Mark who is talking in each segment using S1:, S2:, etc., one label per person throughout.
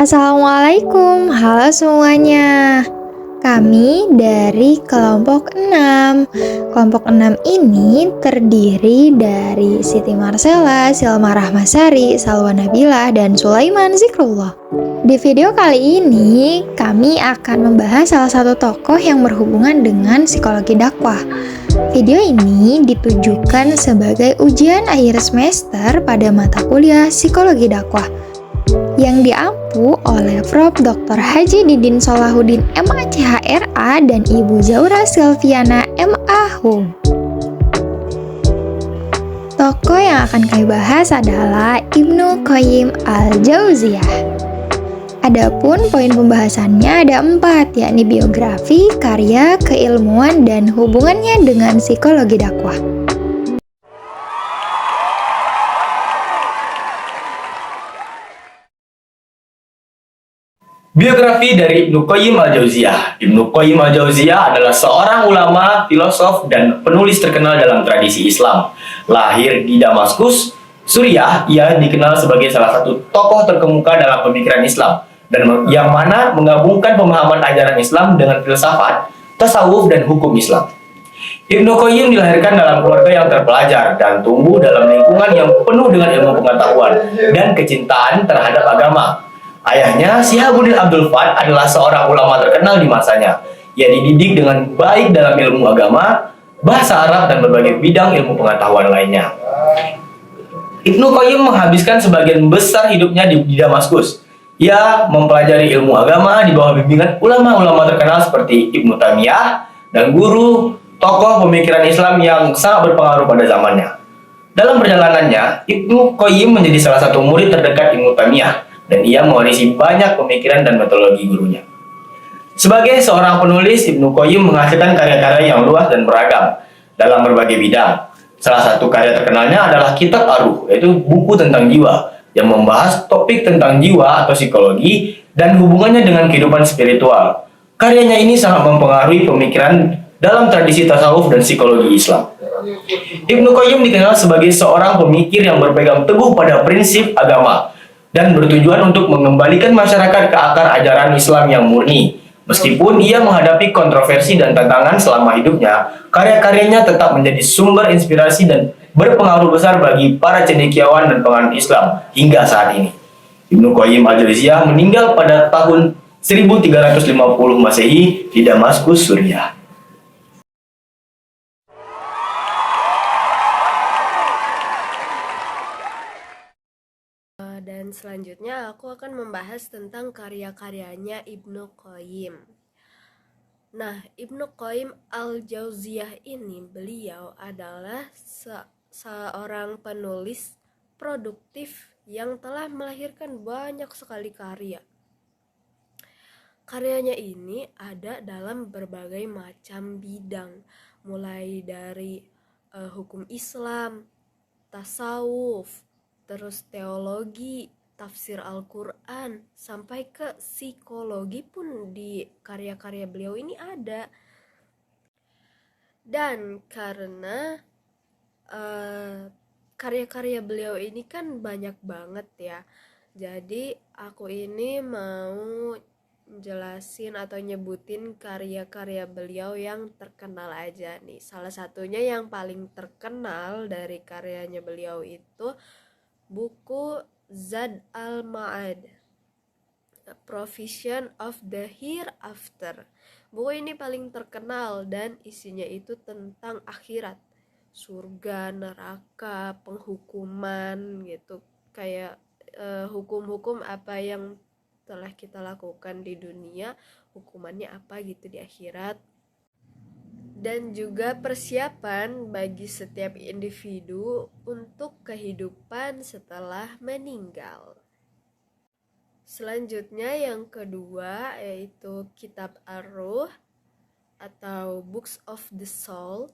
S1: Assalamualaikum, halo semuanya. Kami dari kelompok 6. Kelompok 6 ini terdiri dari Siti Marcella, Silma Rahmasari, Salwa Nabilah, dan Sulaiman Zikrullah. Di video kali ini, kami akan membahas salah satu tokoh yang berhubungan dengan psikologi dakwah. Video ini ditujukan sebagai ujian akhir semester pada mata kuliah psikologi dakwah yang diampu oleh Prof. Dr. Haji Didin Solahuddin MACHRA dan Ibu Zaura Silviana MA.Hum. Tokoh yang akan kami bahas adalah Ibnu Qayyim Al-Jauziyah. Adapun poin pembahasannya ada 4, yakni biografi, karya, keilmuan, dan hubungannya dengan psikologi dakwah.
S2: Biografi dari Ibnu Qayyim Al-Jauziyah. Ibnu Qayyim Al-Jauziyah adalah seorang ulama, filosof, dan penulis terkenal dalam tradisi Islam. Lahir di Damaskus, Suriah, ia dikenal sebagai salah satu tokoh terkemuka dalam pemikiran Islam dan yang mana menggabungkan pemahaman ajaran Islam dengan filsafat, tasawuf, dan hukum Islam. Ibnu Qayyim dilahirkan dalam keluarga yang terpelajar dan tumbuh dalam lingkungan yang penuh dengan ilmu pengetahuan dan kecintaan terhadap agama. Ayahnya, Syihabuddin Abdul Fat, adalah seorang ulama terkenal di masanya. Ia dididik dengan baik dalam ilmu agama, bahasa Arab, dan berbagai bidang ilmu pengetahuan lainnya. Ibnu Qayyim menghabiskan sebagian besar hidupnya di Damaskus. Ia mempelajari ilmu agama di bawah bimbingan ulama-ulama terkenal seperti Ibnu Taimiyah dan guru tokoh pemikiran Islam yang sangat berpengaruh pada zamannya. Dalam perjalanannya, Ibnu Qayyim menjadi salah satu murid terdekat Ibnu Taimiyah, dan ia mewarisi banyak pemikiran dan metodologi gurunya. Sebagai seorang penulis, Ibnu Qayyim menghasilkan karya-karya yang luas dan beragam dalam berbagai bidang. Salah satu karya terkenalnya adalah Kitab Ar-Ruh, yaitu buku tentang jiwa, yang membahas topik tentang jiwa atau psikologi dan hubungannya dengan kehidupan spiritual. Karyanya ini sangat mempengaruhi pemikiran dalam tradisi tasawuf dan psikologi Islam. Ibnu Qayyim dikenal sebagai seorang pemikir yang berpegang teguh pada prinsip agama dan bertujuan untuk mengembalikan masyarakat ke akar ajaran Islam yang murni. Meskipun ia menghadapi kontroversi dan tantangan selama hidupnya, karya-karyanya tetap menjadi sumber inspirasi dan berpengaruh besar bagi para cendekiawan dan penganut Islam hingga saat ini. Ibnu Qayyim Al-Jauziyah meninggal pada tahun 1350 Masehi di Damaskus, Suriah.
S3: Dan selanjutnya aku akan membahas tentang karya-karyanya Ibnu Qayyim. Nah, Ibnu Qayyim Al-Jauziyah ini beliau adalah seorang penulis produktif yang telah melahirkan banyak sekali karya. Karyanya ini ada dalam berbagai macam bidang, mulai dari hukum Islam, tasawuf, terus teologi, tafsir Al-Quran, sampai ke psikologi pun di karya-karya beliau ini ada. Dan karena karya-karya beliau ini kan banyak banget ya, jadi aku ini mau jelasin atau nyebutin karya-karya beliau yang terkenal aja nih. Salah satunya yang paling terkenal dari karyanya beliau itu buku Zad al-Ma'ad, Provision of the Hereafter. Buku ini paling terkenal dan isinya itu tentang akhirat, surga, neraka, penghukuman gitu. Kayak hukum-hukum apa yang telah kita lakukan di dunia, hukumannya apa gitu di akhirat. Dan juga persiapan bagi setiap individu untuk kehidupan setelah meninggal. Selanjutnya yang kedua yaitu Kitab Ar-Ruh atau Books of the Soul,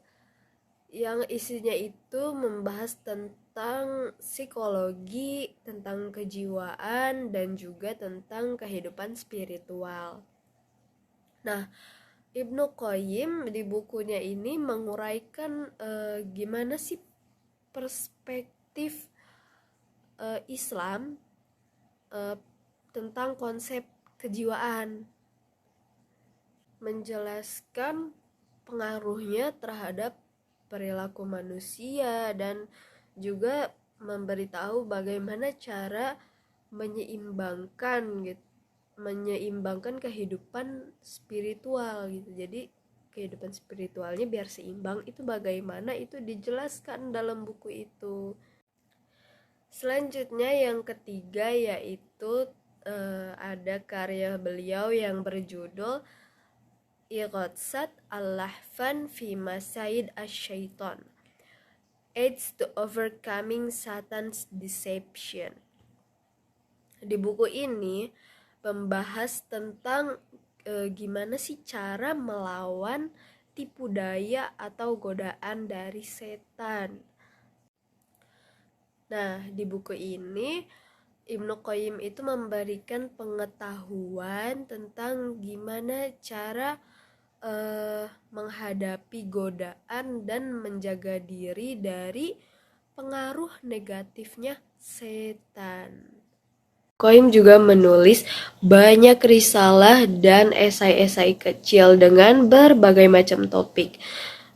S3: yang isinya itu membahas tentang psikologi, tentang kejiwaan, dan juga tentang kehidupan spiritual. Nah, Ibnu Qayyim di bukunya ini menguraikan gimana sih perspektif Islam tentang konsep kejiwaan, menjelaskan pengaruhnya terhadap perilaku manusia, dan juga memberitahu bagaimana cara menyeimbangkan kehidupan spiritual gitu. Jadi kehidupan spiritualnya biar seimbang itu bagaimana, itu dijelaskan dalam buku itu. Selanjutnya yang ketiga yaitu ada karya beliau yang berjudul Ighatsat Al-Lahfan fi Masaid Asy-Syaitan, Aids to Overcoming Satan's Deception. Di buku ini membahas tentang gimana sih cara melawan tipu daya atau godaan dari setan. Nah, di buku ini Ibnu Qayyim itu memberikan pengetahuan tentang gimana cara menghadapi godaan dan menjaga diri dari pengaruh negatifnya setan. Qayyim juga menulis banyak risalah dan esai-esai kecil dengan berbagai macam topik.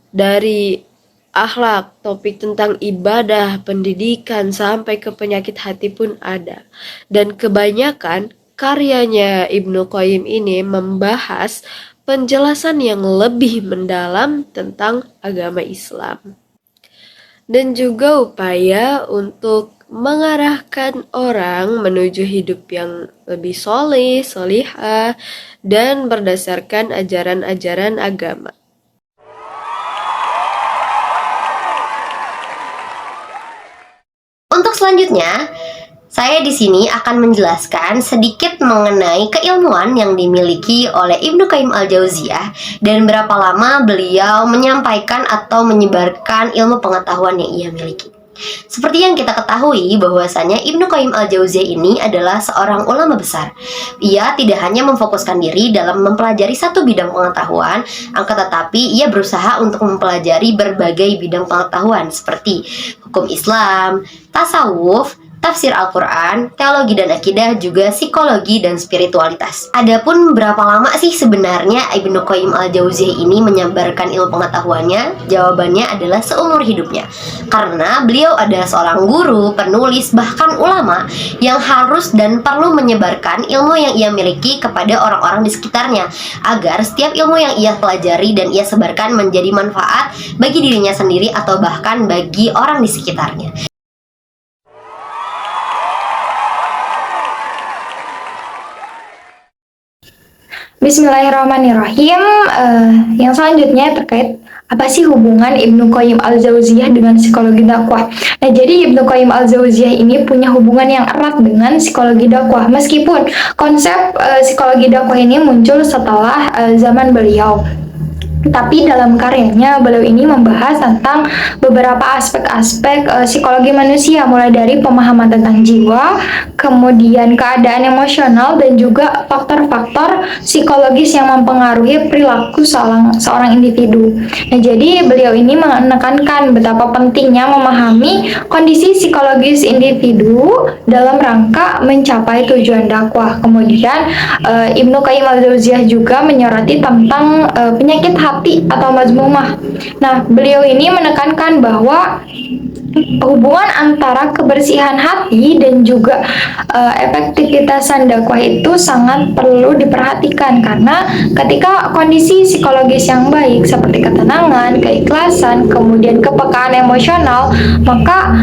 S3: Dari akhlak, topik tentang ibadah, pendidikan, sampai ke penyakit hati pun ada. Dan kebanyakan karyanya Ibnu Qayyim ini membahas penjelasan yang lebih mendalam tentang agama Islam. Dan juga upaya untuk mengarahkan orang menuju hidup yang lebih soleh, solihah, dan berdasarkan ajaran-ajaran agama.
S4: Untuk selanjutnya, saya di sini akan menjelaskan sedikit mengenai keilmuan yang dimiliki oleh Ibnu Qayyim Al-Jauziyah dan berapa lama beliau menyampaikan atau menyebarkan ilmu pengetahuan yang ia miliki. Seperti yang kita ketahui bahwasanya Ibnu Qayyim Al-Jauziyah ini adalah seorang ulama besar. Ia tidak hanya memfokuskan diri dalam mempelajari satu bidang pengetahuan, akan tetapi ia berusaha untuk mempelajari berbagai bidang pengetahuan seperti hukum Islam, tasawuf, tafsir Al-Quran, teologi dan akidah, juga psikologi dan spiritualitas. Adapun berapa lama sih sebenarnya Ibnu Qayyim Al-Jauziyah ini menyebarkan ilmu pengetahuannya? Jawabannya adalah seumur hidupnya. Karena beliau adalah seorang guru, penulis, bahkan ulama yang harus dan perlu menyebarkan ilmu yang ia miliki kepada orang-orang di sekitarnya, agar setiap ilmu yang ia pelajari dan ia sebarkan menjadi manfaat bagi dirinya sendiri atau bahkan bagi orang di sekitarnya.
S1: Bismillahirrahmanirrahim. Yang selanjutnya terkait apa sih hubungan Ibnu Qayyim Al-Jauziyah dengan psikologi dakwah. Nah, jadi Ibnu Qayyim Al-Jauziyah ini punya hubungan yang erat dengan psikologi dakwah. Meskipun konsep psikologi dakwah ini muncul setelah zaman beliau, tapi dalam karyanya beliau ini membahas tentang beberapa aspek-aspek psikologi manusia, mulai dari pemahaman tentang jiwa, kemudian keadaan emosional, dan juga faktor-faktor psikologis yang mempengaruhi perilaku seorang individu. Nah, jadi beliau ini menekankan betapa pentingnya memahami kondisi psikologis individu dalam rangka mencapai tujuan dakwah. Kemudian Ibnu Qayyim Al-Jauziyah juga menyoroti tentang penyakit hati atau mazmumah. Nah, beliau ini menekankan bahwa hubungan antara kebersihan hati dan juga efektivitasan dakwah itu sangat perlu diperhatikan, karena ketika kondisi psikologis yang baik seperti ketenangan, keikhlasan, kemudian kepekaan emosional, maka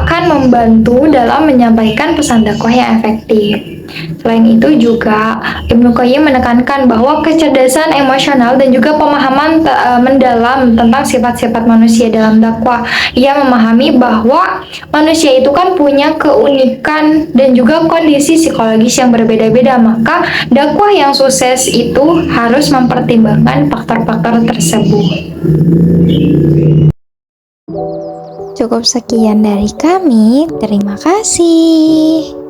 S1: akan membantu dalam menyampaikan pesan dakwah yang efektif. Selain itu juga Ibnu Qayyim menekankan bahwa kecerdasan emosional dan juga pemahaman mendalam tentang sifat-sifat manusia dalam dakwah. Ia memahami bahwa manusia itu kan punya keunikan dan juga kondisi psikologis yang berbeda-beda, maka dakwah yang sukses itu harus mempertimbangkan faktor-faktor tersebut. Cukup sekian dari kami, terima kasih.